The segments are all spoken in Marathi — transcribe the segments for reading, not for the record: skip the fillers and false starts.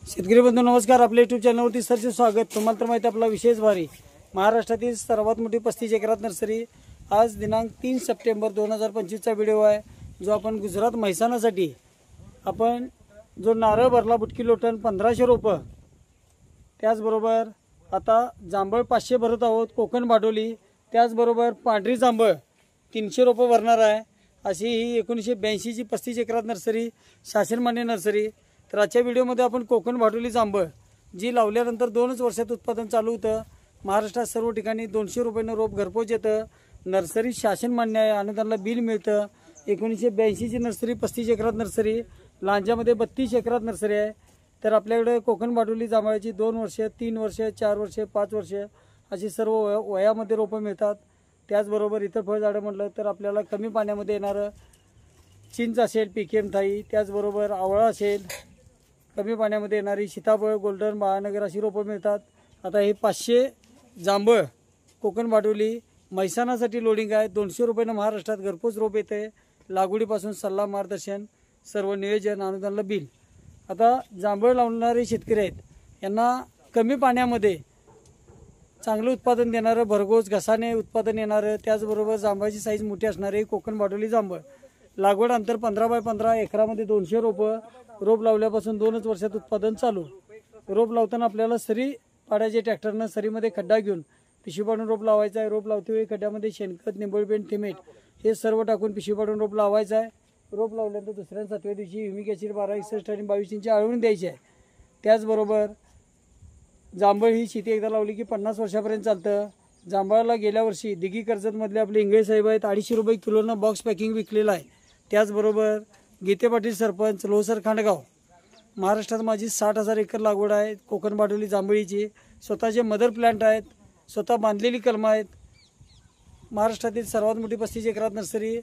शेतकरी बंधू नमस्कार. आपल्या यूट्यूब चॅनलवरती सरचे स्वागत. तुम्हाला तर माहिती आपला विशेष भारी महाराष्ट्रातील सर्वात मोठी 35 एकरात नर्सरी. आज दिनांक 3 सप्टेंबर 2025चा व्हिडिओ आहे, जो आपण गुजरात म्हैसाणासाठी आपण जो नारळ भरला बुटकी लोटन 1500 रोपं, त्याचबरोबर आता जांभळ 500 भरत आहोत. कोकण बाडोली, त्याचबरोबर पांढरी जांभळ 300 रोपं भरणार आहे. अशी ही 1982ची 35 एकरात नर्सरी, शासनमान्य नर्सरी. तर आजच्या व्हिडिओमध्ये आपण कोकण बाडोली जांभळ जी लावल्यानंतर 2च वर्षात उत्पादन चालू होतं. महाराष्ट्रात सर्व ठिकाणी 200 रुपयांना रोप घरपोच येतं. नर्सरी शासनमान्य आहे, अनुदानाला बिल मिळतं. 1982ची नर्सरी 35 एकरात नर्सरी, लांजामध्ये 32 एकरात नर्सरी आहे. तर आपल्याकडे कोकण बाडोली जांभळाची 2 वर्ष, 3 वर्ष, 4 वर्ष, 5 वर्ष अशी सर्व वयामध्ये रोपं मिळतात. त्याचबरोबर इतर फळझाडं म्हटलं तर आपल्याला कमी पाण्यामध्ये येणारं चिंच असेल, पीकेम थाई, त्याचबरोबर आवळा असेल, कमी पाण्यामध्ये येणारी सीताफळ, गोल्डन, महानगर अशी रोपं मिळतात. आता हे 500 जांभळ कोकण बाडोली म्हैसाणासाठी लोडिंग आहे. 200 रुपयानं महाराष्ट्रात घरपोच रोप येते. लागवडीपासून सल्ला, मार्गदर्शन, सर्व नियोजन, अनुदानाला बिल. आता जांभळ लावणारे शेतकरी आहेत, यांना कमी पाण्यामध्ये चांगलं उत्पादन देणारं, भरघोस घसाने उत्पादन येणारं, त्याचबरोबर जांभळाची साईज मोठी असणारे कोकण बाडोली जांभळ. लागवड अंतर 15 बाय 15, एकरामध्ये 200 रोपं. रोप लावल्यापासून 2च वर्षात उत्पादन चालू. रोप लावताना आपल्याला सरी पाडायचे ट्रॅक्टरनं. सरीमध्ये खड्डा घेऊन पिशवी पाडून रोप लावायचा आहे. रोप लावतेवेळी खड्ड्यामध्ये शेणखत, निंबोळीपेंट, थिमेट हे सर्व टाकून पिशवी पाडून रोप लावायचं आहे. रोप लावल्यानंतर दुसऱ्या 7व्या दिवशी ह्युमिक ॲसिड 1261 आणि 22 इंची आळवून द्यायची आहे. त्याचबरोबर जांभळ ही शेती एकदा लावली की 50 वर्षापर्यंत चालतं. जांभळाला गेल्या वर्षी दिघी कर्जतमधले आपले इंगळे साहेब आहेत, 250 रुपये किलोनं बॉक्स पॅकिंग विकलेलं आहे. त्याचबरोबर गीते पाटील सरपंच, लोहसर, खांडगाव. महाराष्ट्रात माझी 60,000 एकर लागवड आहे कोकण बाडोली जांभळीची. स्वतःचे मदर प्लांट आहेत, स्वतः बांधलेली कलमं आहेत. महाराष्ट्रातील सर्वात मोठी 35 एकरात nursery,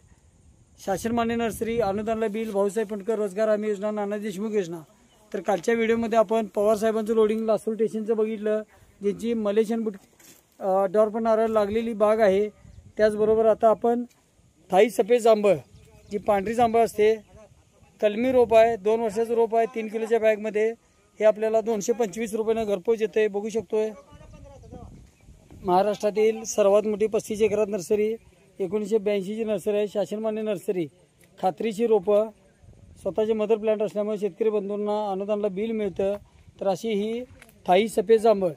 शासनमान्य nursery, अनुदानाला bill, Bhausaheb Fundkar रोजगार हमी योजना, नाना देशमुख योजना. तर कालच्या व्हिडिओमध्ये आपण पवार साहेबांचं लोडिंग लासूर स्टेशनचं बघितलं, ज्यांची मलेशियन डॉर्पन नारळ लागलेली बाग आहे. त्याचबरोबर आता आपण थाई सफेद जांभळ, जी पांढरी जांभळ असते, कलमी रोप आहे, 2 वर्षाचं रोप आहे, 3 किलोच्या बॅगमध्ये. हे आपल्याला 225 रुपयानं घरपोच येतं आहे, बघू शकतोय. महाराष्ट्रातील सर्वात मोठी 35 एकरात नर्सरी, 1982ची नर्सरी आहे, शासनमान्य नर्सरी. खात्रीची रोपं, स्वतःचे मदर प्लांट असल्यामुळे शेतकरी बंधूंना अनुदानाला बिल मिळतं. तर अशी ही थाई सफेद जांभळ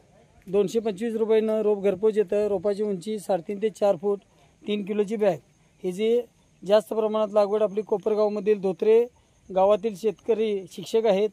225 रुपयानं रोप घरपोच येतं. रोपाची उंची 3.5 ते 4 फूट, 3 किलोची बॅग. ही जी जास्त प्रमाणात लागवड आपली कोपरगावमधील धोत्रे गावातील शेतकरी शिक्षक आहेत,